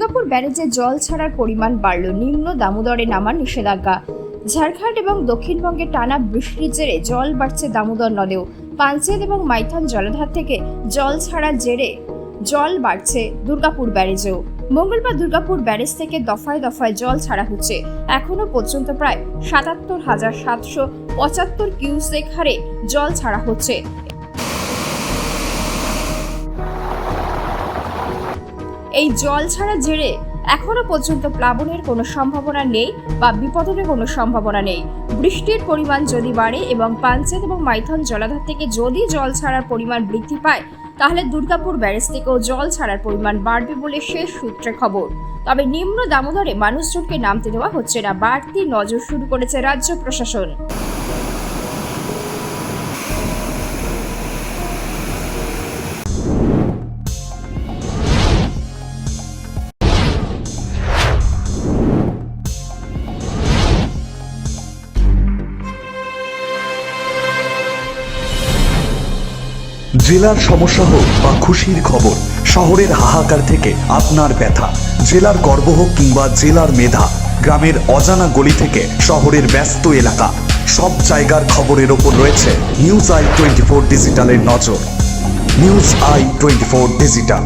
দুর্গাপুর ব্যারেজে জল ছাড়ার পরিমাণ বাড়ল, নিম্ন দামোদরে নামার নিষেধাজ্ঞা। ঝাড়খণ্ড এবং দক্ষিণবঙ্গে টানা বৃষ্টির জেরে জল বাড়ছে দামোদর নদেও। পাঞ্চেত এবং মাইথন জলাধার থেকে জল ছাড়ার জেরে জল বাড়ছে দুর্গাপুর ব্যারেজেও। মঙ্গলবার দুর্গাপুর ব্যারেজ থেকে দফায় দফায় জল ছাড়া হচ্ছে। এখনো পর্যন্ত প্রায় ৭৭,৭৭৫ কিউসেক হারে জল ছাড়া হচ্ছে। এই জল ছাড়ার জেরে এখনো পর্যন্ত প্লাবনের কোনো সম্ভাবনা নেই বা বিপদের কোনো সম্ভাবনা নেই। বৃষ্টির পরিমাণ যদি বাড়ে এবং পাঞ্চেত এবং মাইথন জলাধার থেকে যদি জল ছাড়ার পরিমাণ বৃদ্ধি পায়, তাহলে দুর্গাপুর ব্যারেজ থেকেও জল ছাড়ার পরিমাণ বাড়বে বলে শেষ সূত্রে খবর। তবে নিম্ন দামোদরে মানুষজনকে নামতে দেওয়া হচ্ছে না, বাড়তি নজর শুরু করেছে রাজ্য প্রশাসন। জেলার সমস্যা হোক বা খুশির খবর, শহরের হাহাকার থেকে আপনার ব্যথা, জেলার গর্ব হোক কিংবা জেলার মেধা, গ্রামের অজানা গলি থেকে শহরের ব্যস্ত এলাকা, সব জায়গার খবরের ওপর রয়েছে নিউজ আই 24 ডিজিটালের নজর। News I 24 digital.